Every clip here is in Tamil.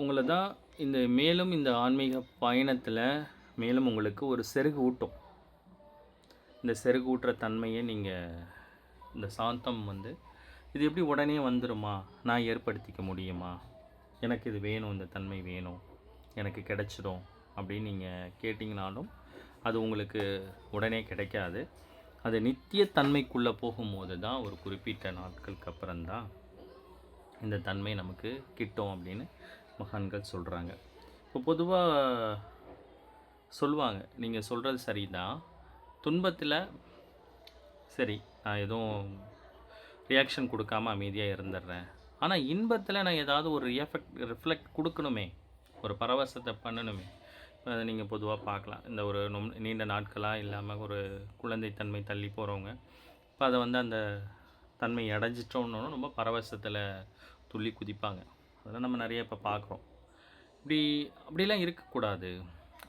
உங்கள தான் மேலும் இந்த ஆன்மீக பயணத்தில மேலும் உங்களுக்கு ஒரு செருகு ஊட்டும். இந்த செருகு ஊட்டுற தன்மைய இந்த சாந்தம் இது எப்படி உடனே வந்துருமா? நான் ஏற்படுத்திக்க முடியுமா? எனக்கு இது வேணும், இந்த தன்மை வேணும், எனக்கு கிடைச்சிடும் அப்படின்னு கேட்டிங்கனாலும், அது உங்களுக்கு உடனே கிடைக்காது. அது நித்திய தன்மைக்குள்ளே போகும்போது தான் ஒரு குறிப்பிட்ட நாட்களுக்கு அப்புறம் தான் இந்த தன்மை நமக்கு கிட்டும் அப்படின்னு மகான்கள் சொல்கிறாங்க. இப்போ பொதுவாக சொல்லுவாங்க, நீங்கள் சொல்கிறது சரிதான், துன்பத்தில் சரி நான் எதுவும் ரியாக்ஷன் கொடுக்காம அமைதியாக இருந்துடுறேன், ஆனால் இன்பத்தில் நான் ஏதாவது ஒரு ரிஃப்ளெக்ட் கொடுக்கணுமே, ஒரு பரவசத்தை பண்ணணுமே. அதை நீங்கள் பொதுவாக பார்க்கலாம், இந்த ஒரு நீண்ட நாட்களாக இல்லாமல் ஒரு குழந்தைத்தன்மை தள்ளி போகிறவங்க, இப்போ அதை அந்த தன்மை அடைஞ்சிட்டோன்னு ரொம்ப பரவசத்தில் துள்ளி குதிப்பாங்க. அதெல்லாம் நம்ம நிறைய இப்போ பார்க்குறோம். அப்படிலாம் இருக்கக்கூடாது.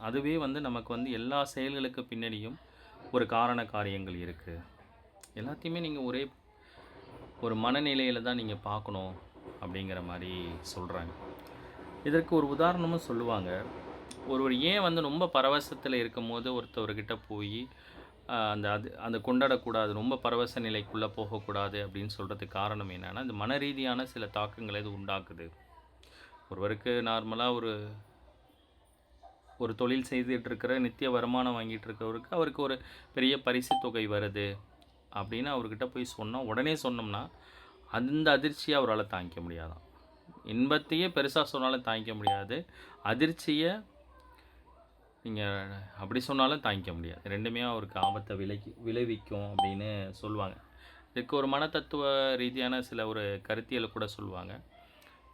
அதுவே நமக்கு எல்லா செயல்களுக்கு பின்னாடியும் ஒரு காரண காரியங்கள் இருக்குது. எல்லாத்தையுமே நீங்கள் ஒரே ஒரு மனநிலையில் தான் நீங்கள் பார்க்கணும் அப்படிங்கிற மாதிரி சொல்கிறாங்க. இதற்கு ஒரு உதாரணமும் சொல்லுவாங்க. ஒருவர் ஏன் ரொம்ப பரவசத்தில் இருக்கும் போது ஒருத்தவர்கிட்ட போய் அந்த கொண்டாடக்கூடாது, ரொம்ப பரவச நிலைக்குள்ளே போகக்கூடாது அப்படின்னு சொல்கிறதுக்கு காரணம் என்னென்னா, இந்த மன ரீதியான சில தாக்கங்களை இது உண்டாக்குது. ஒருவருக்கு நார்மலாக ஒரு தொழில் செய்துகிட்ருக்கிற, நித்திய வருமானம் வாங்கிட்டு இருக்கவருக்கு அவருக்கு ஒரு பெரிய பரிசு தொகை வருது அப்படின்னு அவர்கிட்ட போய் உடனே சொன்னோம்னா அந்த அதிர்ச்சியை அவரால் தாங்கிக்க முடியாதான். இன்பத்தையே பெருசாக சொன்னாலும் தாங்கிக்க முடியாது, அதிர்ச்சியை நீங்கள் அப்படி சொன்னாலும் தாங்கிக்க முடியாது. ரெண்டுமே அவருக்கு ஆபத்தை விளைவிக்கும் அப்படின்னு சொல்லுவாங்க. இதுக்கு ஒரு மனத்தத்துவ ரீதியான சில ஒரு கருத்தியலை கூட சொல்லுவாங்க.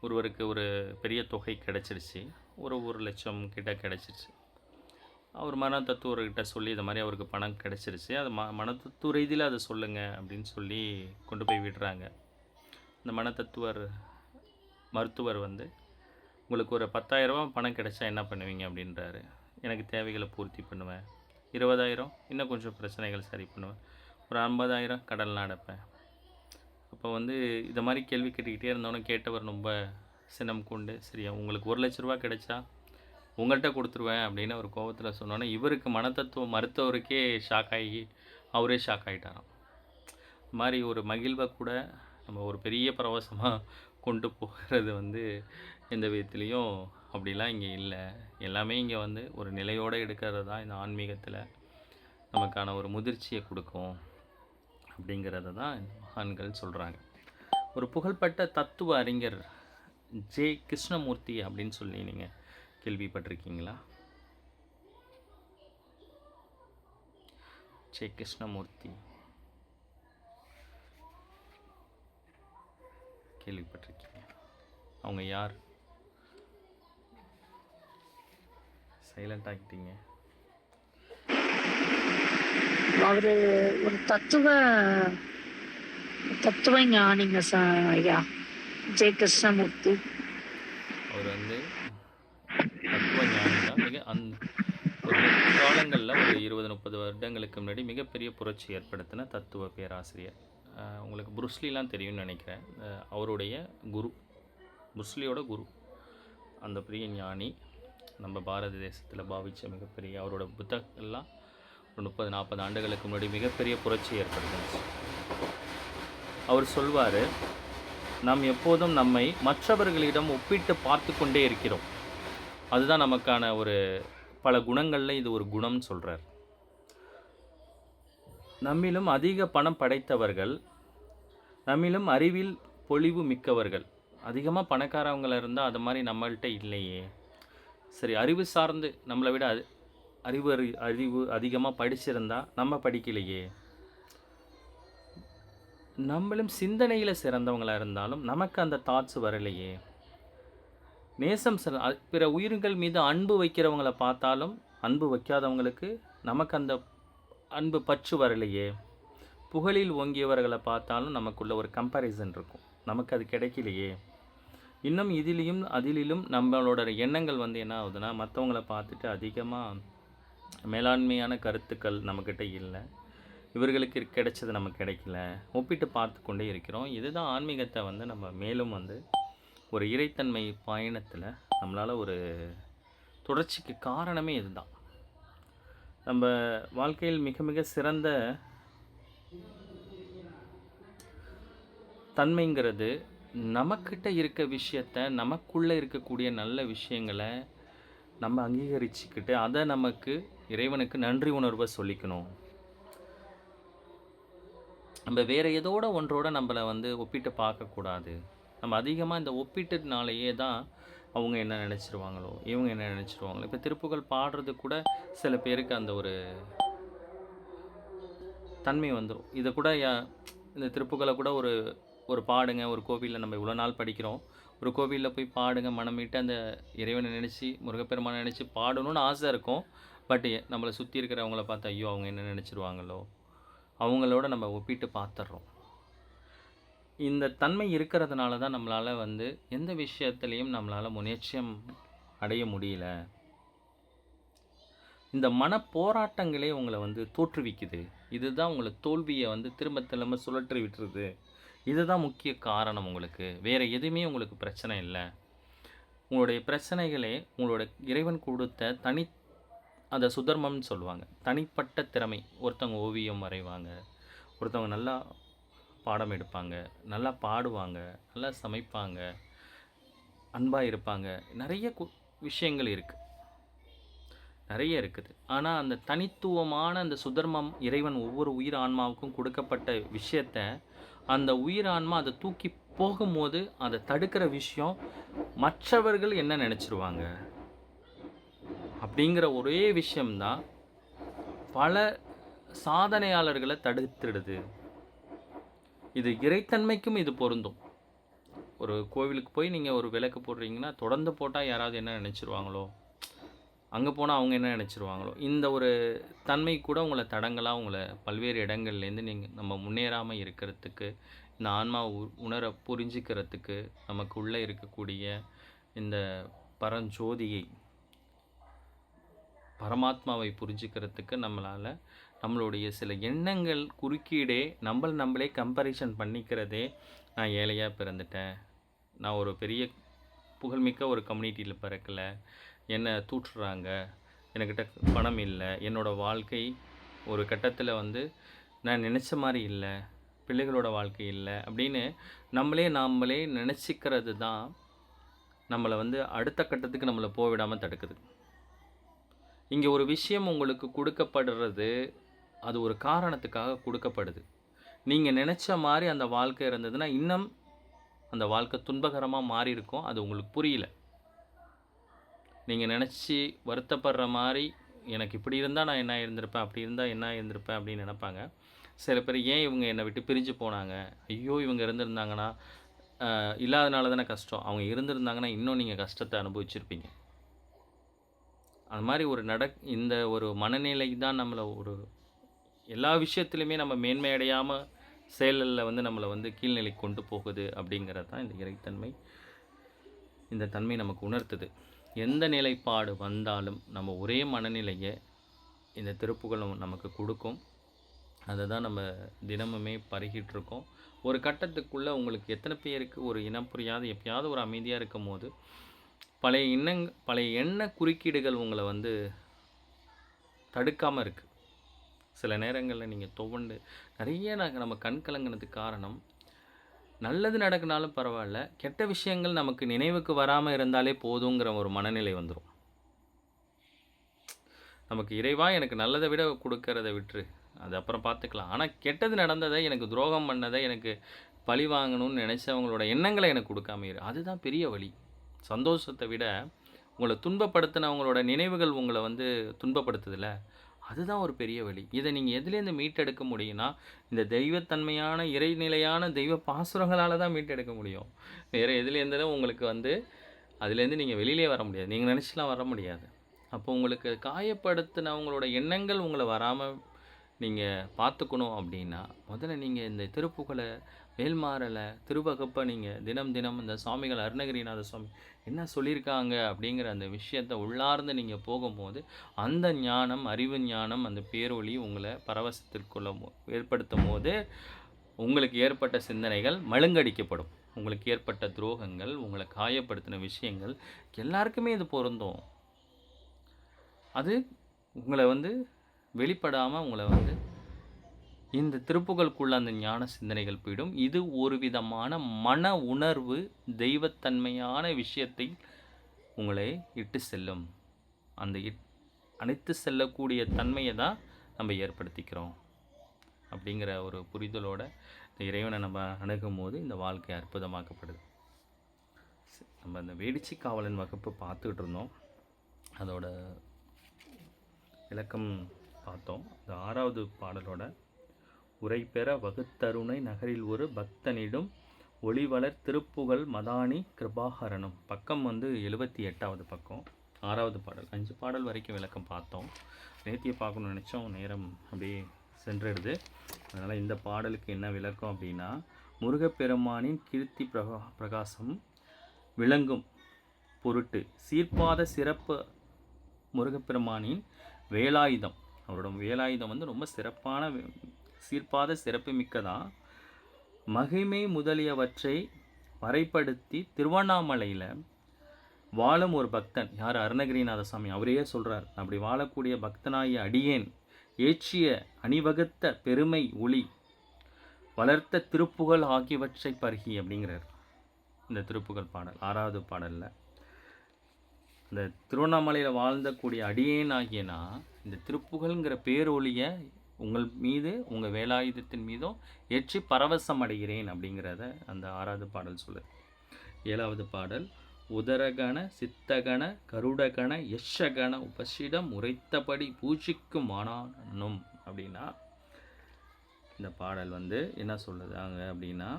ஒருவருக்கு ஒரு பெரிய தொகை கிடச்சிருச்சு, ஒரு 1,00,000 கிட்ட கிடச்சிருச்சு. அவர் மனத்தத்துவர்கிட்ட சொல்லி இந்த மாதிரி அவருக்கு பணம் கிடச்சிருச்சு, அது மனத்தத்துவ ரீதியில் அதை சொல்லுங்கள் அப்படின்னு சொல்லி கொண்டு போய் விடுறாங்க. இந்த மருத்துவர் உங்களுக்கு ஒரு 10,000 பணம் கிடைச்சா என்ன பண்ணுவீங்க அப்படின்றாரு. எனக்கு தேவைகளை பூர்த்தி பண்ணுவேன். 20,000 இன்னும் கொஞ்சம் பிரச்சனைகள் சரி பண்ணுவேன். ஒரு 50,000 கடனில் அடைப்பேன். அப்போ இதை மாதிரி கேள்வி கேட்டுக்கிட்டே இருந்தோன்னே கேட்டவர் ரொம்ப சினம் கொண்டு, சரியா உங்களுக்கு 1,00,000 கிடைச்சா உங்கள்கிட்ட கொடுத்துருவேன் அப்படின்னு ஒரு கோபத்தில் சொன்னோன்னே இவருக்கு மருத்துவருக்கே ஷாக் ஆகி அவரே ஷாக் ஆகிட்டாராம். இது மாதிரி ஒரு மகிழ்வை கூட நம்ம ஒரு பெரிய பரவசமாக கொண்டு போகிறது எந்த விதத்துலேயும் அப்படிலாம் இங்கே இல்லை. எல்லாமே இங்கே ஒரு நிலையோடு எடுக்கிறது தான் இந்த ஆன்மீகத்தில் நமக்கான ஒரு முதிர்ச்சியை கொடுக்கும் அப்படிங்கிறத தான் மகான்கள் சொல்கிறாங்க. ஒரு புகழ்பெற்ற தத்துவ அறிஞர் ஜே கிருஷ்ணமூர்த்தி அப்படின்னு சொல்லி நீங்கள் கேள்விப்பட்டிருக்கீங்களா? ஜே கிருஷ்ணமூர்த்தி கேள்விப்பட்டிருக்கீங்க? அவங்க யார்? சைலண்ட் ஆகிட்டீங்க. அவரு ஒரு தத்துவ ஞானிங்க ஐயா, ஜெய கிருஷ்ணமூர்த்தி. அவர் தத்துவ ஞானி தான். ஒரு காலங்களில் ஒரு 20-30 வருடங்களுக்கு முன்னாடி மிகப்பெரிய புரட்சி ஏற்படுத்தின தத்துவ பேராசிரியர். உங்களுக்கு புருஸ்லிலாம் தெரியும்னு நினைக்கிறேன். அவருடைய குரு, புருஸ்லியோட குரு, அந்த பெரிய ஞானி, நம்ம பாரத தேசத்தில் பாவித்த மிகப்பெரிய அவரோட புத்தகங்கள்லாம் ஒரு 30-40 ஆண்டுகளுக்கு முன்னாடி மிகப்பெரிய புரட்சி ஏற்படுத்துச்சு. அவர் சொல்வார், நாம் எப்போதும் நம்மை மற்றவர்களிடம் ஒப்பிட்டு பார்த்து கொண்டே இருக்கிறோம். அதுதான் நமக்கான ஒரு பல குணங்களில் இது ஒரு குணம்னு சொல்கிறார். நம்மிலும் அதிக பணம் படைத்தவர்கள், நம்மிலும் அறிவில் பொலிவு மிக்கவர்கள், அதிகமாக பணக்காரவங்களாக இருந்தால் அது மாதிரி நம்மள்கிட்ட இல்லையே. சரி, அறிவு சார்ந்து நம்மளை விட அறிவு அதிகமாக படிச்சிருந்தா நம்ம படிக்கலையே. நம்மளும் சிந்தனையில் சிறந்தவங்களாக இருந்தாலும் நமக்கு அந்த தாட்ஸ் வரலையே. நேசம் பிற உயிர்கள் மீது அன்பு வைக்கிறவங்கள பார்த்தாலும் அன்பு வைக்காதவங்களுக்கு நமக்கு அந்த அன்பு பற்று வரலையே. புகழில் ஓங்கியவர்களை பார்த்தாலும் நமக்குள்ள ஒரு கம்பேரிசன் இருக்கும், நமக்கு அது கிடைக்கலையே. இன்னும் அதிலும் நம்மளோட எண்ணங்கள் என்ன ஆகுதுன்னா, மற்றவங்கள பார்த்துட்டு அதிகமாக மேலாண்மையான கருத்துக்கள் நம்மக்கிட்ட இல்லை, இவர்களுக்கு கிடைச்சது நமக்கு கிடைக்கல, ஒப்பிட்டு பார்த்து கொண்டே இருக்கிறோம். இதுதான் ஆன்மீகத்தை நம்ம மேலும் ஒரு இறைத்தன்மை பயணத்தில் நம்மளால் ஒரு தொடர்ச்சிக்கு காரணமே இதுதான். நம்ம வாழ்க்கையில் மிக மிக சிறந்த தன்மைங்கிறது நமக்கிட்ட இருக்க விஷயத்த, நமக்குள்ளே இருக்கக்கூடிய நல்ல விஷயங்களை நம்ம அங்கீகரிச்சுக்கிட்டு அதை நமக்கு இறைவனுக்கு நன்றி உணர்வை சொல்லிக்கணும். நம்ம வேறு ஏதோட ஒன்றோட நம்மளை வந்து ஒப்பிட்டு பார்க்கக்கூடாது. நம்ம அதிகமாக இந்த ஒப்பீட்டுனாலேயே தான் அவங்க என்ன நினச்சிருவாங்களோ, இவங்க என்ன நினச்சிருவாங்களோ. இப்போ திருப்புகழ் பாடுறது கூட சில பேருக்கு அந்த ஒரு தன்மை வந்துடும். இதை கூட இந்த திருப்புகழை கூட ஒரு பாடுங்க, ஒரு கோவிலில் நம்ம இவ்வளோ நாள் படிக்கிறோம், ஒரு கோவிலில் போய் பாடுங்க, மனமிட்டு அந்த இறைவனை நினச்சி, முருகப்பெருமானை நினச்சி பாடணும்னு ஆசை இருக்கும். பட் நம்மளை சுற்றி இருக்கிறவங்கள பார்த்து ஐயோ அவங்க என்ன நினச்சிருவாங்களோ, அவங்களோட நம்ம ஒப்பிட்டு பார்த்துட்றோம். இந்த தன்மை இருக்கிறதுனால தான் நம்மளால் வந்து எந்த விஷயத்துலேயும் நம்மளால் முன்னேற்றம் அடைய முடியல. இந்த மன போராட்டங்களே உங்களை வந்து தோற்றுவிக்குது. இதுதான் உங்களை தோல்வியை வந்து திரும்ப திரும்ப சுழற்றி விட்டுருது. இதுதான் முக்கிய காரணம். உங்களுக்கு வேறு எதுவுமே உங்களுக்கு பிரச்சனை இல்லை. உங்களுடைய பிரச்சனைகளே உங்களோட இறைவன் கொடுத்த அதை சுதர்மம்னு சொல்லுவாங்க, தனிப்பட்ட திறமை. ஒருத்தவங்க ஓவியம் வரைவாங்க, ஒருத்தவங்க நல்லா பாடம் எடுப்பாங்க, நல்லா பாடுவாங்க, நல்லா சமைப்பாங்க, அன்பாக இருப்பாங்க. நிறைய விஷயங்கள் இருக்குது, நிறைய இருக்குது. ஆனால் அந்த தனித்துவமான அந்த சுதர்மம் இறைவன் ஒவ்வொரு உயிர் ஆன்மாவுக்கும் கொடுக்கப்பட்ட விஷயத்த அந்த உயிர் ஆன்மா அதை தூக்கி போகும்போது அதை தடுக்கிற விஷயம் மற்றவர்கள் என்ன நினச்சிருவாங்க அப்படிங்கிற ஒரே விஷயம்தான் பல சாதனையாளர்களை தடுத்துடுது. இது இறைத்தன்மைக்கும் இது பொருந்தும். ஒரு கோவிலுக்கு போய் நீங்கள் ஒரு விளக்கு போடுறீங்கன்னா தொடர்ந்து போட்டால் யாராவது என்ன நினச்சிருவாங்களோ, அங்கே போனால் அவங்க என்ன நினச்சிருவாங்களோ, இந்த ஒரு தன்மை கூட உங்களை தடங்களாக உங்களை பல்வேறு இடங்கள்லேருந்து நம்ம முன்னேறாமல் இருக்கிறதுக்கு, இந்த ஆன்மா உணர புரிஞ்சிக்கிறதுக்கு, நமக்கு உள்ளே இருக்கக்கூடிய இந்த பரஞ்சோதியை பரமாத்மாவை புரிஞ்சிக்கிறதுக்கு நம்மளால் நம்மளுடைய சில எண்ணங்கள் குறுக்கீடே நம்மளே கம்பேரிஷன் பண்ணிக்கிறதே, நான் ஏழையாக பிறந்துட்டேன், நான் ஒரு பெரிய புகழ்மிக்க ஒரு கம்யூனிட்டியில் பிறக்கலை, என்னை தூற்றுறாங்க, என்கிட்ட பணம் இல்லை, என்னோடய வாழ்க்கை ஒரு கட்டத்தில் வந்து நான் நினச்ச மாதிரி இல்லை, பிள்ளைகளோட வாழ்க்கை இல்லை அப்படின்னு நாமளே நினச்சிக்கிறது தான் நம்மளை வந்து அடுத்த கட்டத்துக்கு நம்மளை போவிடாமல் தடுக்குது. இங்கே ஒரு விஷயம் உங்களுக்கு கொடுக்கப்படுறது அது ஒரு காரணத்துக்காக கொடுக்கப்படுது. நீங்கள் நினச்ச மாதிரி அந்த வாழ்க்கை இருந்ததுன்னா இன்னும் அந்த வாழ்க்கை துன்பகரமாக மாறி இருக்கும். அது உங்களுக்கு புரியல. நீங்கள் நினச்சி வருத்தப்படுற மாதிரி எனக்கு இப்படி இருந்தால் நான் என்ன இருந்திருப்பேன், அப்படி இருந்தால் என்ன இருந்திருப்பேன் அப்படின்னு நினைப்பாங்க. சில பேர் ஏன் இவங்க என்னை விட்டு பிரிஞ்சு போனாங்க, ஐயோ இவங்க இருந்திருந்தாங்கன்னா இல்லாதனால தானே கஷ்டம், அவங்க இருந்திருந்தாங்கன்னா இன்னும் நீங்கள் கஷ்டத்தை அனுபவிச்சிருப்பீங்க. அந்த மாதிரி இந்த ஒரு மனநிலை தான் நம்மளை ஒரு எல்லா விஷயத்துலையுமே நம்ம மேன்மையடையாமல் செயலில் வந்து நம்மளை வந்து கீழ்நிலை கொண்டு போகுது. அப்படிங்கிறது தான் இந்த இறைத்தன்மை, இந்த தன்மை நமக்கு உணர்த்துது. எந்த நிலைப்பாடு வந்தாலும் நம்ம ஒரே மனநிலையை இந்த திருப்புகழும் நமக்கு கொடுக்கும். அதை தான் நம்ம தினமுமே பருகிட்டுருக்கோம். ஒரு கட்டத்துக்குள்ளே உங்களுக்கு எத்தனை பேருக்கு ஒரு இனம் புரியாத எப்பயாவது ஒரு அமைதியாக இருக்கும் போது பழைய எண்ண குறுக்கீடுகள் உங்களை வந்து தடுக்காமல் இருக்குது. சில நேரங்களில் நீங்கள் துவண்டு நிறைய நம்ம கண் கலங்கினதுக்கு காரணம், நல்லது நடக்குனாலும் பரவாயில்ல, கெட்ட விஷயங்கள் நமக்கு நினைவுக்கு வராமல் இருந்தாலே போதுங்கிற ஒரு மனநிலை வந்துடும். நமக்கு இறைவா எனக்கு நல்லதை விட கொடுக்கறத விட்டுரு, அது அப்புறம் பார்த்துக்கலாம். ஆனால் கெட்டது நடந்ததை, எனக்கு துரோகம் பண்ணதை, எனக்கு பழி வாங்கணும்னு நினச்சவங்களோட எண்ணங்களை எனக்கு கொடுக்காம இரு. அதுதான் பெரிய வழி. சந்தோஷத்தை விட உங்களை துன்பப்படுத்தினவங்களோட நினைவுகள் உங்களை வந்து துன்பப்படுத்துதில்ல, அதுதான் ஒரு பெரிய வழி. இதை நீங்கள் எதுலேருந்து மீட்டெடுக்க முடியும்னா இந்த தெய்வத்தன்மையான இறைநிலையான தெய்வ பாசுரங்களால் தான் மீட்டெடுக்க முடியும். வேறு எதுலேருந்தும் உங்களுக்கு வந்து அதுலேருந்து நீங்கள் வெளியிலே வர முடியாது, நீங்கள் நினச்சிலாம் வர முடியாது. அப்போ உங்களுக்கு காயப்படுத்தினவங்களோட எண்ணங்கள் உங்களை வராமல் நீங்கள் பார்த்துக்கணும் அப்படின்னா முதல்ல நீங்கள் இந்த திருப்புகழை, வேல்மாறலை, திருவகப்பை நீங்கள் தினம் இந்த சுவாமிகள் அருணகிரிநாத சுவாமி என்ன சொல்லியிருக்காங்க அப்படிங்கிற அந்த விஷயத்தை உள்ளார்ந்து நீங்கள் போகும்போது அந்த ஞானம், அறிவு ஞானம், அந்த பேரொளி உங்களை பரவசத்திற்குள்ள ஏற்படுத்தும் போது உங்களுக்கு ஏற்பட்ட சிந்தனைகள் மழுங்கடிக்கப்படும். உங்களுக்கு ஏற்பட்ட துரோகங்கள், உங்களை காயப்படுத்தின விஷயங்கள் எல்லாருக்குமே இது பொருந்தும். அது உங்களை வந்து வெளிப்படாமல் உங்களை வந்து இந்த திருப்புகளுக்குள்ள அந்த ஞான சிந்தனைகள் போயிடும். இது ஒரு விதமான மன உணர்வு தெய்வத்தன்மையான விஷயத்தை உங்களை இட்டு செல்லும். அந்த அனைத்து செல்லக்கூடிய தன்மையை தான் நம்ம ஏற்படுத்திக்கிறோம். அப்படிங்கிற ஒரு புரிதலோட இந்த இறைவனை நம்ம அணுகும் போது இந்த வாழ்க்கை அற்புதமாக்கப்படுது. நம்ம இந்த வேடிச்சி காவலன் வகுப்பு பார்த்துக்கிட்டு இருந்தோம். அதோட விளக்கம் பார்த்தோம். இந்த 6வது பாடலோட உரை பெற வகுத்தருணை நகரில் ஒரு பக்தனிடும் ஒளிவளர் திருப்புகழ் மதானி கிருபாகரனும். பக்கம் வந்து 78வது பக்கம், 6வது பாடல். 5 பாடல் வரைக்கும் விளக்கம் பார்த்தோம். நேத்தியை பார்க்கணும்னு நினச்சோம், நேரம் அப்படியே சென்றிடுது. அதனால் இந்த பாடலுக்கு என்ன விளக்கம் அப்படின்னா, முருகப்பெருமானின் கீர்த்தி பிரகாசம் விளங்கும் பொருட்டு சீர்பாத சிறப்பு முருகப்பெருமானின் வேலாயுதம். அவரோட வேலாயுதம் வந்து ரொம்ப சிறப்பான சீர்பாத சிறப்பு மிக்கதான். மகிமை முதலியவற்றை வரைப்படுத்தி திருவண்ணாமலையில் வாழும் ஒரு பக்தன், யார்? அருணகிரிநாத சாமி. அவரையே சொல்கிறார், அப்படி வாழக்கூடிய பக்தனாகிய அடியேன் ஏற்றிய அணிவகுத்த பெருமை ஒளி வளர்த்த திருப்புகழ் ஆகியவற்றை பருகி அப்படிங்கிறார் இந்த திருப்புகழ் பாடல் 6வது பாடலில். இந்த திருவண்ணாமலையில் வாழ்ந்தக்கூடிய அடியேன் ஆகியனா இந்த திருப்புகழ்ங்கிற பேரொழியை உங்கள் மீது, உங்கள் வேலாயுதத்தின் மீதும் ஏற்றி பரவசம் அடைகிறேன் அப்படிங்கிறத அந்த 6வது பாடல் சொல்லுது. 7வது பாடல் உதரகண சித்தகண கருடகண யஷகண உபசிடம் உரைத்தபடி பூஜிக்கும் மானானும் அப்படின்னா, இந்த பாடல் வந்து என்ன சொல்லுதாங்க அப்படின்னா,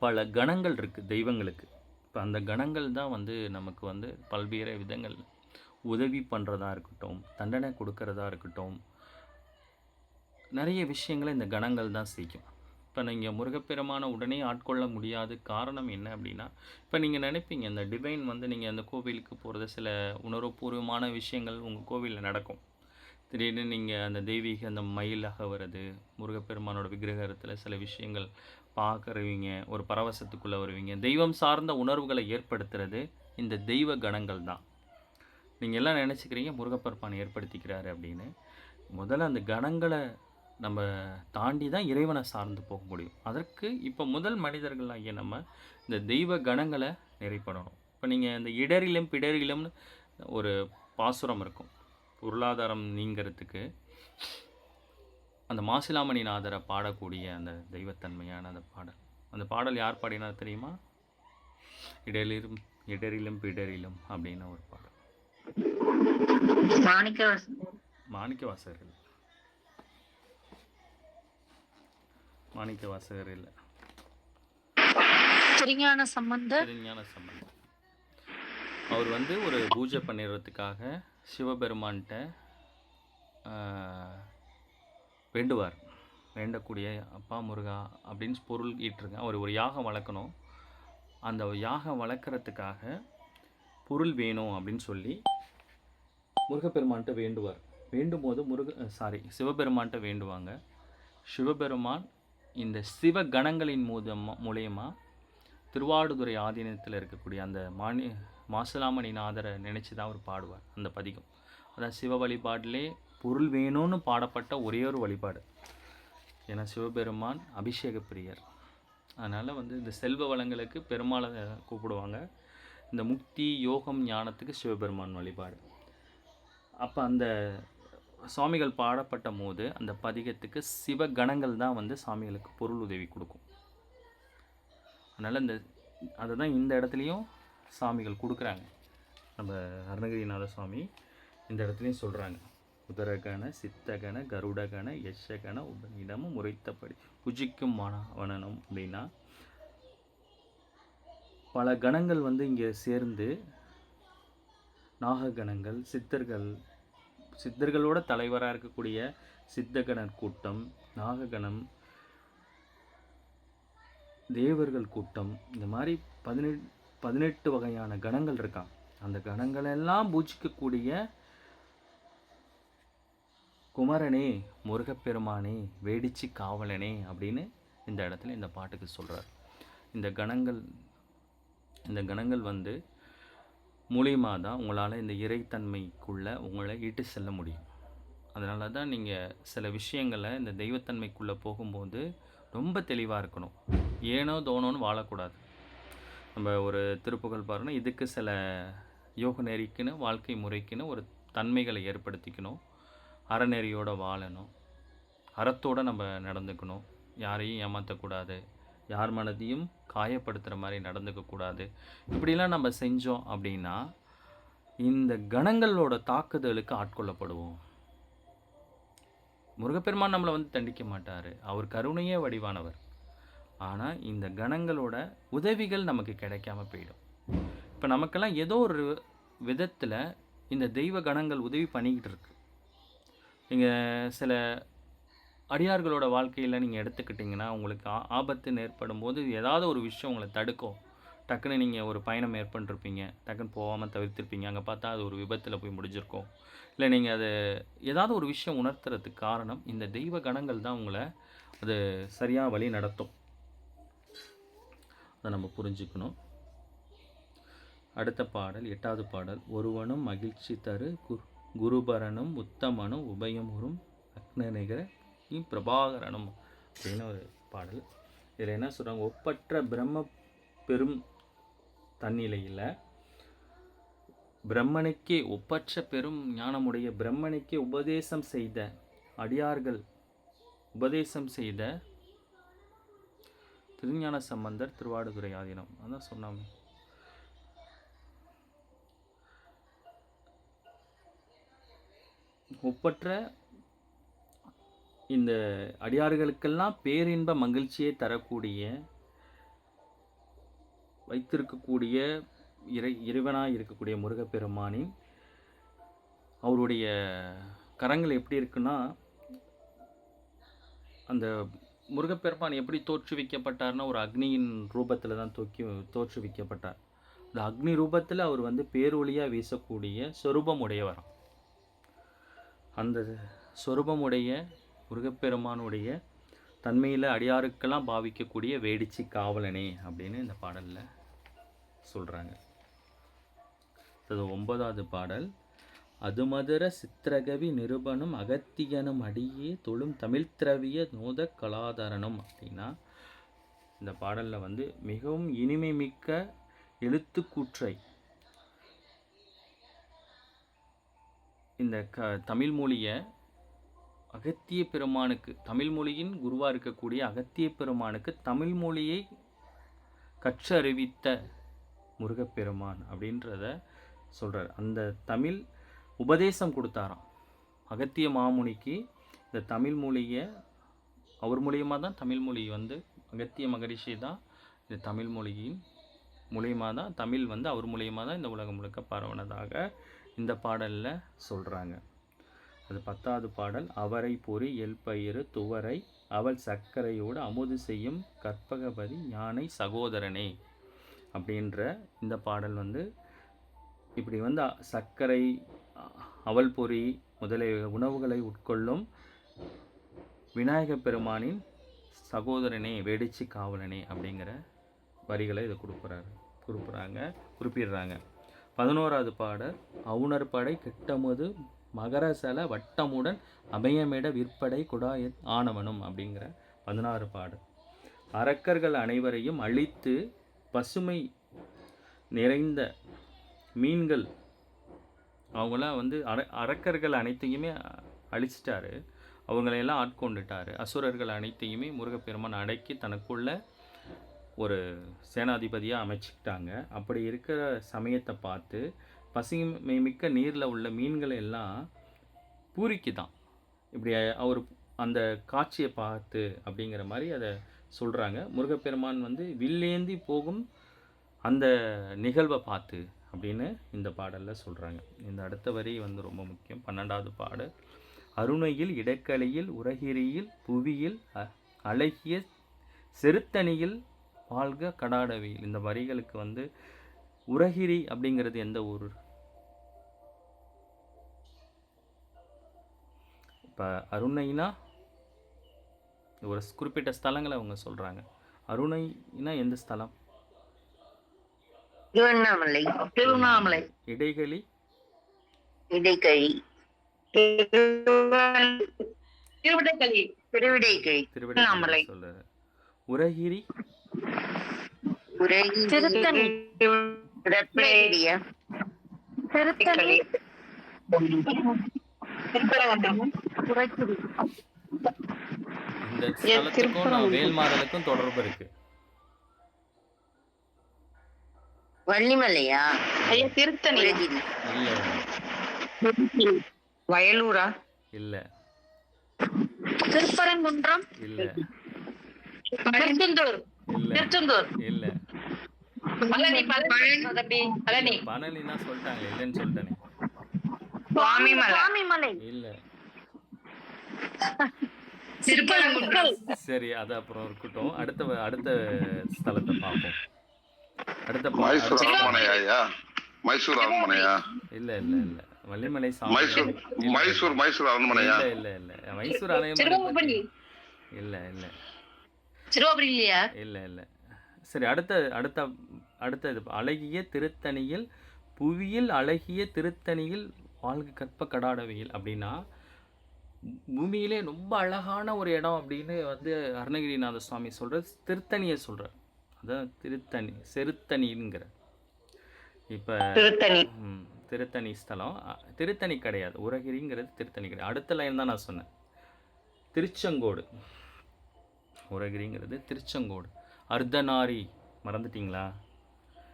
பல கணங்கள் இருக்குது தெய்வங்களுக்கு. இப்போ அந்த கணங்கள் தான் வந்து நமக்கு வந்து பல்வேறு விதங்கள் உதவி பண்ணுறதா இருக்கட்டும், தண்டனை கொடுக்கறதா இருக்கட்டும், நிறைய விஷயங்களை இந்த கணங்கள் தான் செய்யும். இப்போ நீங்கள் முருகப்பெருமான உடனே ஆட்கொள்ள முடியாது. காரணம் என்ன அப்படின்னா, இப்போ நீங்கள் நினைப்பீங்க இந்த டிவைன் வந்து நீங்கள் அந்த கோவிலுக்கு போகிறது சில உணர்வுபூர்வமான விஷயங்கள் உங்கள் கோவிலில் நடக்கும். திடீர்னு நீங்கள் அந்த தெய்வீக அந்த மயிலாக வர்றது, முருகப்பெருமானோட விக்கிரகத்தில் சில விஷயங்கள் பார்க்குறவீங்க, ஒரு பரவசத்துக்குள்ளே வருவீங்க. தெய்வம் சார்ந்த உணர்வுகளை ஏற்படுத்துறது இந்த தெய்வ கணங்கள் தான். நீங்கள் எல்லாம் நினச்சிக்கிறீங்க முருகப்பெருமான் ஏற்படுத்திக்கிறாரு அப்படின்னு. முதல்ல அந்த கணங்களை நம்ம தாண்டி தான் இறைவனை சார்ந்து போக முடியும். அதற்கு இப்போ முதல் மனிதர்களாகிய நம்ம இந்த தெய்வ கணங்களை நிறைப்படணும். இப்போ நீங்கள் இந்த இடரிலும் பிடரிலும்னு ஒரு பாசுரம் இருக்கும். பொருளாதாரம் நீங்கிறதுக்கு அந்த மாசிலாமணி நாதரை பாடக்கூடிய அந்த தெய்வத்தன்மையான அந்த பாடல். அந்த பாடல் யார் பாடினா தெரியுமா? இடரிலும் பிடரிலும் அப்படின்னு ஒரு பாடல். மாணிக்க வாசகர் இல்லை, திருஞான சம்பந்தர். அவர் வந்து ஒரு பூஜை பண்ணிடுறதுக்காக சிவபெருமான்கிட்ட வேண்டுவார். வேண்டக்கூடிய அப்பா முருகா அப்படின்னு பொருள் ஈட்டுருங்க. அவர் ஒரு யாகம் வளர்க்கணும். அந்த யாகம் வளர்க்குறதுக்காக பொருள் வேணும் அப்படின்னு சொல்லி முருகப்பெருமான்கிட்ட வேண்டுவார். வேண்டும்போது சிவபெருமான்கிட்ட வேண்டுவாங்க. சிவபெருமான் இந்த சிவகணங்களின் மூலயமா திருவாடுதுறை ஆதீனத்தில் இருக்கக்கூடிய அந்த மாசிலாமணி நாதரை நினச்சி தான் அவர் பாடுவார் அந்த பதிகம். அதான் சிவ வழிபாட்டிலே பொருள் வேணும்னு பாடப்பட்ட ஒரே ஒரு வழிபாடு. ஏன்னா சிவபெருமான் அபிஷேக பிரியர். அதனால் வந்து இந்த செல்வ வளங்களுக்கு பெருமாளை கூப்பிடுவாங்க. இந்த முக்தி யோகம் ஞானத்துக்கு சிவபெருமான் வழிபாடு. அப்போ அந்த சுவாமிகள் பாடப்பட்ட போது அந்த பதிகத்துக்கு சிவகணங்கள் தான் வந்து சாமிகளுக்கு பொருள் உதவி கொடுக்கும். அதனால் அதை தான் இந்த இடத்துலையும் சாமிகள் கொடுக்குறாங்க. நம்ம அருணகிரிநாத சுவாமி இந்த இடத்துலையும் சொல்கிறாங்க, உதரகண சித்தகண கருடகண யஷகண உபனிடமும் உரைத்தபடி புஜிக்கும் வனனம் அப்படின்னா, பல கணங்கள் வந்து இங்கே சேர்ந்து நாககணங்கள், சித்தர்களோட தலைவராக இருக்கக்கூடிய சித்தகணர் கூட்டம், நாககணம், தேவர்கள் கூட்டம், இந்த மாதிரி 18 வகையான கணங்கள் இருக்கான். அந்த கணங்களெல்லாம் பூஜிக்கக்கூடிய குமரனே, முருகப்பெருமானே, வேடிச்சி காவலனே அப்படின்னு இந்த இடத்துல இந்த பாட்டுக்கு சொல்கிறார். இந்த கணங்கள் இந்த கணங்கள் வந்து மூலியமாக தான் உங்களால் இந்த இறைத்தன்மைக்குள்ளே உங்களை இட்டு செல்ல முடியும். அதனால தான் நீங்கள் சில விஷயங்களை இந்த தெய்வத்தன்மைக்குள்ளே போகும்போது ரொம்ப தெளிவாக இருக்கணும். ஏனோ தோணோன்னு வாழக்கூடாது. நம்ம ஒரு திருப்புகழ் பாருன்னா, இதுக்கு சில யோக நெறிக்குன்னு வாழ்க்கை முறைக்குன்னு ஒரு தன்மைகளை ஏற்படுத்திக்கணும். அறநெறியோடு வாழணும். அறத்தோடு நம்ம நடந்துக்கணும். யாரையும் ஏமாற்றக்கூடாது. யார் மனதையும் காயப்படுத்துகிற மாதிரி நடந்துக்கக்கூடாது. இப்படிலாம் நம்ம செஞ்சோம் அப்படின்னா இந்த கணங்களோட தாக்குதலுக்கு ஆட்கொள்ளப்படுவோம். முருகப்பெருமான் நம்மளை வந்து தண்டிக்க மாட்டார். அவர் கருணையே வடிவானவர். ஆனால் இந்த கணங்களோட உதவிகள் நமக்கு கிடைக்காம போயிடும். இப்போ நமக்கெல்லாம் ஏதோ ஒரு விதத்தில் இந்த தெய்வ கணங்கள் உதவி பண்ணிக்கிட்டு இருக்கு. நீங்கள் சில அடியார்களோட வாழ்க்கையில் நீங்கள் எடுத்துக்கிட்டிங்கன்னா, உங்களுக்கு ஆபத்துன்னு ஏற்படும் போது ஏதாவது ஒரு விஷயம் உங்களை தடுக்கும். டக்குன்னு நீங்கள் ஒரு பயணம் மேற்கொண்டிருப்பீங்க, டக்குன்னு போகாமல் தவிர்த்திருப்பீங்க. அங்கே பார்த்தா அது ஒரு விபத்தில் போய் முடிஞ்சிருக்கும். இல்லை நீங்கள் அது ஏதாவது ஒரு விஷயம் உணர்த்துறதுக்கு காரணம் இந்த தெய்வ கணங்கள் தான் உங்களை அது சரியாக வழி நடத்தும். அதை நம்ம புரிஞ்சுக்கணும். அடுத்த பாடல் 8வது பாடல். ஒருவனும் மகிழ்ச்சி தரு குருபரனும் உத்தமனும் உபயமுறும் அக்னநிகர பிரபாகரனும் அப்படின்னு ஒரு பாடல். இதில் என்ன சொல்கிறாங்க, ஒப்பற்ற பிரம்ம பெரும் தன்னிலையில் பிரம்மனுக்கே ஒப்பற்ற பெரும் ஞானமுடைய பிரம்மனுக்கே உபதேசம் செய்த அடியார்கள் உபதேசம் செய்த திருஞான சம்பந்தர் திருவாடுதுறை ஆதீனம். அதான் சொன்னாங்க. ஒப்பற்ற இந்த அடியார்களுக்கெல்லாம் பேரின்ப மகிழ்ச்சியை தரக்கூடிய வைத்திருக்கக்கூடிய இறைவனாக இருக்கக்கூடிய முருகப்பெருமானின் அவருடைய கரங்கள் எப்படி இருக்குன்னா, அந்த முருகப்பெருமான் எப்படி தோற்றுவிக்கப்பட்டார்னா ஒரு அக்னியின் ரூபத்தில் தான் தோற்றுவிக்கப்பட்டார். அந்த அக்னி ரூபத்தில் அவர் வந்து பேரொளியாக வீசக்கூடிய சொரூபம் உடையவராம். அந்த சொரூபமுடைய முருகப்பெருமானுடைய தன்மையில் அடியாருக்கெல்லாம் பாவிக்கக்கூடிய வேடிச்சி காவலனே அப்படின்னு இந்த பாடலில் சொல்கிறாங்க. அது 9வது பாடல். அதுமதுர சித்திரகவி நிருபனும் அகத்தியனும் அடியே தொழும் தமிழ் திரவிய நோத கலாதரனும் அப்படின்னா, இந்த பாடலில் வந்து மிகவும் இனிமை மிக்க எழுத்துக்கூற்றை இந்த தமிழ் மொழியை அகத்திய பெருமானுக்கு, தமிழ் மொழியின் குருவாக இருக்கக்கூடிய அகத்திய பெருமானுக்கு தமிழ் மொழியை கற்றறிவித்த முருகப்பெருமான் அப்படின்றத சொல்கிறார். அந்த தமிழ் உபதேசம் கொடுத்தாராம் அகத்திய மாமுனிக்கு. இந்த தமிழ் மொழியை அவர் மூலியமாக தான் தமிழ் மொழி வந்து அகத்திய மகரிஷி தான் இந்த தமிழ் மொழியின் மூலியமாக தான் தமிழ் வந்து அவர் மூலியமாக தான் இந்த உலகம் முழுக்க பரவனதாக இந்த பாடலில் சொல்கிறாங்க. அது 10வது பாடல். அவரை பொறி எல்பயிறு துவரை அவள் சர்க்கரையோடு அமுது செய்யும் கற்பகபதி ஞானை சகோதரனே அப்படின்ற இந்த பாடல் வந்து இப்படி வந்து சர்க்கரை அவல் பொறி முதலிய உணவுகளை உட்கொள்ளும் விநாயக பெருமானின் சகோதரனே வேடிச்சி காவலனே அப்படிங்கிற வரிகளை இதை குறிப்பிடுறாங்க. 11வது பாடல். அவுணர் படை கெட்டமுது மகரசல வட்டமுடன் அபயமிட விற்படை குடாய ஆனவனும் அப்படிங்கிற 16 பாடல். அரக்கர்கள் அனைவரையும் அழித்து பசுமை நிறைந்த மீன்கள், அவங்களாம் வந்து அரக்கர்கள் அனைத்தையுமே அழிச்சிட்டாரு, அவங்களையெல்லாம் ஆட்கொண்டுட்டார். அசுரர்கள் அனைத்தையுமே முருகப்பெருமான் அடக்கி தனக்குள்ள ஒரு சேனாதிபதியாக அமைச்சிக்கிட்டாங்க. அப்படி இருக்கிற சமயத்தை பார்த்து பசுமை மிக்க நீரில் உள்ள மீன்களை எல்லாம் பூரிக்குதான். இப்படி அவர் அந்த காட்சியை பார்த்து அப்படிங்கிற மாதிரி அதை சொல்கிறாங்க. முருகப்பெருமான் வந்து வில்லேந்தி போகும் அந்த நிகழ்வை பார்த்து அப்படின்னு இந்த பாடலில் சொல்கிறாங்க. இந்த அடுத்த வரி வந்து ரொம்ப முக்கியம். 12வது பாடல். அருணையில் இடக்கலையில் உரகிரியில் புவியில் அழகிய செருத்தணியில் வாழ்க கடாடவியில். இந்த வரிகளுக்கு வந்து உரகிரி அப்படிங்கிறது எந்த ஊர்? இப்போ அருணைனா ஒரு குறிப்பிட்ட ஸ்தலங்களை அவங்க சொல்கிறாங்க. அருணைனா எந்த ஸ்தலம்? திருவண்ணாமலை. திருவண்ணாமலை. இடைகளி? இடைக்கழி. திருவிடைக்கழி. திருவிடைக்கழி. திருவிடைக்கழி சொல்ற. உரகிரி? திருத்தணி. திருத்தணி. இந்த ஸ்தலத்துக்கும் நான் வேல்மாறலுக்கும் தொடர்பு இருக்கு. வள்ளிமலையா? ஐயா திருத்தணி. இல்ல வயலூரா? இல்ல திருப்பரங்குன்றம்? இல்ல திருச்செந்தூர். இல்ல திருச்செந்தூர். இல்ல. பழனி. பழனி. பழனினா சொல்லிட்டாங்களே, இல்லைன்னு சொல்லிட்டேனே. சுவாமிமலை. இல்ல. திருப்பரங்குன்றம். சரி, அது அப்புறம் இருக்கட்டும். அடுத்த ஸ்தலத்தை பார்ப்போம். அடுத்த மைசூர் அரண்மனையா ஐயா? மைசூர் அரண்மனையா? இல்ல இல்ல இல்ல. வள்ளிமலை சாமி. மைசூர் அரண்மனையா? இல்ல இல்ல இல்ல. மைசூர் அரண்மனை இல்ல இல்ல. சிறுவாபுரி இல்லையா? இல்ல இல்ல. சரி, அடுத்த இது அழகிய திருத்தணியில் புவியில் அழகிய திருத்தணியில் வாழ்க கற்ப கடாடவையில் அப்படின்னா பூமியிலே ரொம்ப அழகான ஒரு இடம் அப்படின்னு வந்து அருணகிரிநாத சுவாமி சொல்கிற திருத்தணியை சொல்கிறார். அதான் செருத்தணிங்கிற. இப்போ திருத்தணி ஸ்தலம். திருத்தணி கிடையாது, உரகிரிங்கிறது திருத்தணி கிடையாது. அடுத்த லைன் தான் நான் சொன்னேன். திருச்செங்கோடு. உரகிரிங்கிறது திருச்செங்கோடு. அர்த்தநாரி மறந்துட்டீங்களா?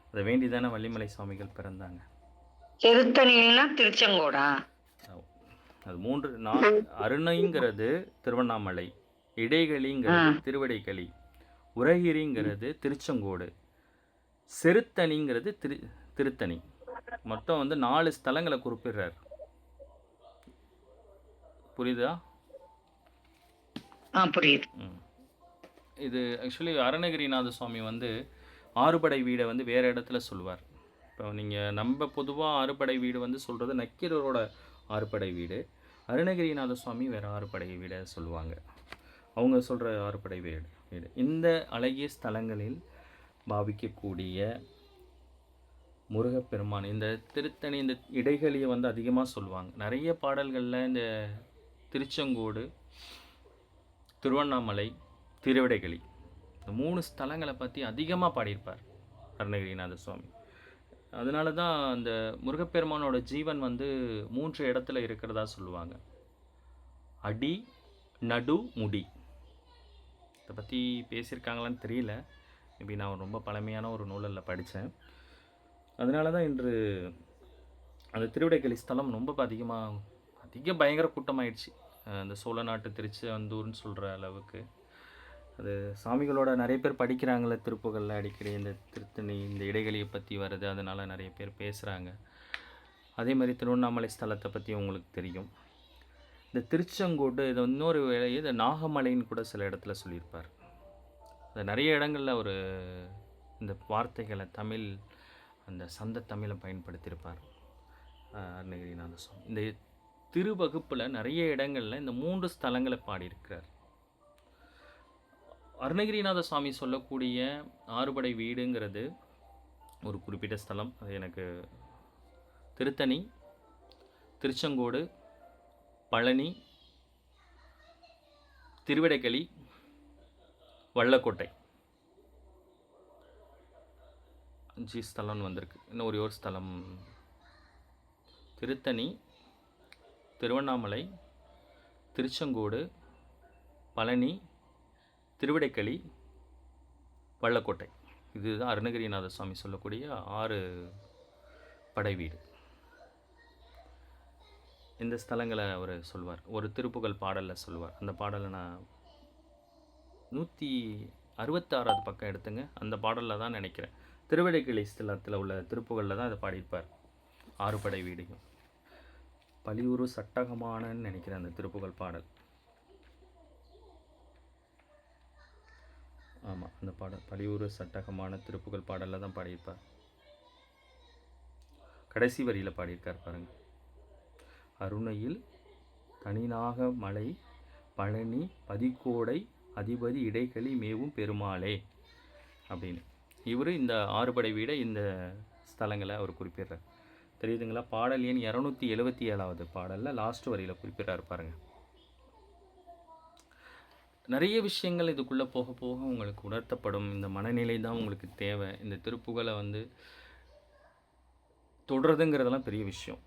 அதை வேண்டி தானே வள்ளிமலை சுவாமிகள் பிறந்தாங்க. திருத்தணின்னா திருச்செங்கோடா? அது 3 அருணைங்கிறது திருவண்ணாமலை, இடைகளிங்கிறது திருவடைகளி, உரகிரிங்கிறது திருச்செங்கோடு, செருத்தணிங்கிறது திருத்தணி. மொத்தம் வந்து 4 ஸ்தலங்களை குறிப்பிடுறார். புரியுதா? புரியுது. இது ஆக்சுவலி அருணகிரிநாத சுவாமி வந்து ஆறுபடை வீடை வந்து வேறு இடத்துல சொல்லுவார். இப்போ நீங்கள் நம்ம பொதுவாக ஆறுபடை வீடு வந்து சொல்கிறது நக்கீரரோட ஆறுபடை வீடு. அருணகிரிநாத சுவாமி வேறு ஆறுபடை வீடை சொல்லுவாங்க. அவங்க சொல்கிற ஆறுபடை வீடு இந்த அழகிய ஸ்தலங்களில் பாவிக்கக்கூடிய முருகப்பெருமான். இந்த திருத்தணி, இந்த இடைகளியை வந்து அதிகமாக சொல்லுவாங்க. நிறைய பாடல்களில் இந்த திருச்செங்கோடு, திருவண்ணாமலை, திருவிடைகளி இந்த 3 ஸ்தலங்களை பற்றி அதிகமாக பாடியிருப்பார் அருணகிரிநாத சுவாமி. அதனால தான் அந்த முருகப்பெருமானோட ஜீவன் வந்து 3 இடத்துல இருக்கிறதா சொல்லுவாங்க. அடி, நடு, முடி. இதை பற்றி பேசியிருக்காங்களான்னு தெரியல. மேபி நான் ரொம்ப பழமையான ஒரு நூலில் படித்தேன். அதனால தான் இன்று அந்த திருவிடைகளி ஸ்தலம் ரொம்ப பயங்கர கூட்டமாயிடுச்சு. அந்த சோழ நாட்டு திருச்செந்தூர்னு சொல்கிற அளவுக்கு. அது சாமிகளோட நிறைய பேர் படிக்கிறாங்கள திருப்புகளில் அடிக்கடி இந்த திருத்தணி, இந்த இடைகளியை பற்றி வருது. அதனால் நிறைய பேர் பேசுகிறாங்க. அதே மாதிரி திருவண்ணாமலை ஸ்தலத்தை பற்றி உங்களுக்கு தெரியும். இந்த திருச்செங்கோடு இது இன்னொரு வேலையை இந்த நாகமலைன்னு கூட சில இடத்துல சொல்லியிருப்பார். அது நிறைய இடங்களில் ஒரு இந்த வார்த்தைகளை அந்த சந்த தமிழை பயன்படுத்தியிருப்பார் அருணகிரிநாத சுவாமி. இந்த திருவகுப்பில் நிறைய இடங்களில் இந்த 3 ஸ்தலங்களை பாடியிருக்கிறார். அருணகிரிநாத சுவாமி சொல்லக்கூடிய ஆறுபடை வீடுங்கிறது ஒரு குறிப்பிட்ட ஸ்தலம். அது எனக்கு திருத்தணி, திருச்செங்கோடு, பழனி, திருவிடைகளி, வள்ளக்கோட்டை 5 ஸ்தலம்னு வந்திருக்கு. இன்னும் ஒரு ஸ்தலம் திருத்தணி, திருவண்ணாமலை, திருச்செங்கோடு, பழனி, திருவிடைகளி, வள்ளக்கோட்டை. இதுதான் அருணகிரிநாத சுவாமி சொல்லக்கூடிய 6 படை வீடு. இந்த ஸ்தலங்களை அவர் சொல்வார். ஒரு திருப்புகழ் பாடலில் சொல்வார். அந்த பாடலை நான் 166வது பக்கம் எடுத்துங்க. அந்த பாடலில் தான் நினைக்கிறேன், திருவிடைகளி ஸ்தலத்தில் உள்ள திருப்புகளில் தான் அதை பாடியிருப்பார். 6 படை வீடையும். பழியுறு சட்டகமானன்னு நினைக்கிறேன் அந்த திருப்புகழ் பாடல். ஆமாம், அந்த பாடல் பழியுறு சட்டகமான திருப்புகழ் பாடலில் தான் பாடியிருப்பார். கடைசி வரியில் பாடியிருக்கார் பாருங்கள். அருணையில் தனிநாக மலை பழனி பதிக்கோடை அதிபதி இடைகளி மேவும் பெருமாளே அப்படின்னு. இவர் இந்த ஆறுபடை வீடை இந்த ஸ்தலங்களை அவர் குறிப்பிடுறார். தெரியுதுங்களா? பாடல் எண் 277வது பாடலில் லாஸ்ட் வரியில் குறிப்பிட்றாரு பாருங்க. நிறைய விஷயங்கள் இதுக்குள்ளே போக போக உங்களுக்கு உணர்த்தப்படும். இந்த மனநிலை தான் உங்களுக்கு தேவை. இந்த திருப்புகழை வந்து தொடுறதுங்கிறதெல்லாம் பெரிய விஷயம்.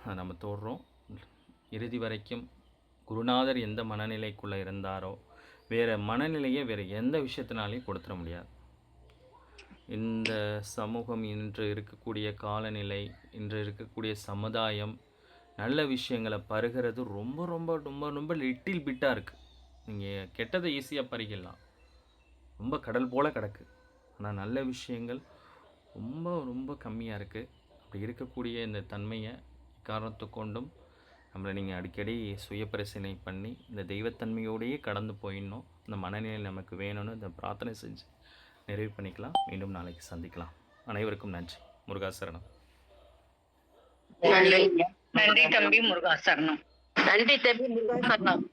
அதை நம்ம தொடுறோம். இறுதி வரைக்கும் குருநாதர் எந்த மனநிலைக்குள்ளே இருந்தாரோ வேறு மனநிலையை வேறு எந்த விஷயத்தினாலையும் கொடுத்துட முடியாது. இந்த சமூகம், இன்று இருக்கக்கூடிய காலநிலை, இன்று இருக்கக்கூடிய சமுதாயம் நல்ல விஷயங்களை பருகிறது ரொம்ப ரொம்ப ரொம்ப ரொம்ப லிட்டில் பிட்டாக இருக்குது. நீங்கள் கெட்டதை ஈஸியாக பறிக்கலாம், ரொம்ப கடல் போல் கிடக்கு. ஆனால் நல்ல விஷயங்கள் ரொம்ப ரொம்ப கம்மியாக இருக்குது. அப்படி இருக்கக்கூடிய இந்த தன்மையை காரணத்தை கொண்டும் நம்மளை நீங்கள் அடிக்கடி சுய பரிசீலனை பண்ணி இந்த தெய்வத்தன்மையோடையே கடந்து போயிடணும். இந்த மனநிலை நமக்கு வேணும்னு இந்த பிரார்த்தனை செஞ்சு நிறைவு பண்ணிக்கலாம். மீண்டும் நாளைக்கு சந்திக்கலாம். அனைவருக்கும் நன்றி. முருகாசரணம். நன்றி தம்பி முருகாசரணம். நன்றி தம்பி முருகாசரணம்.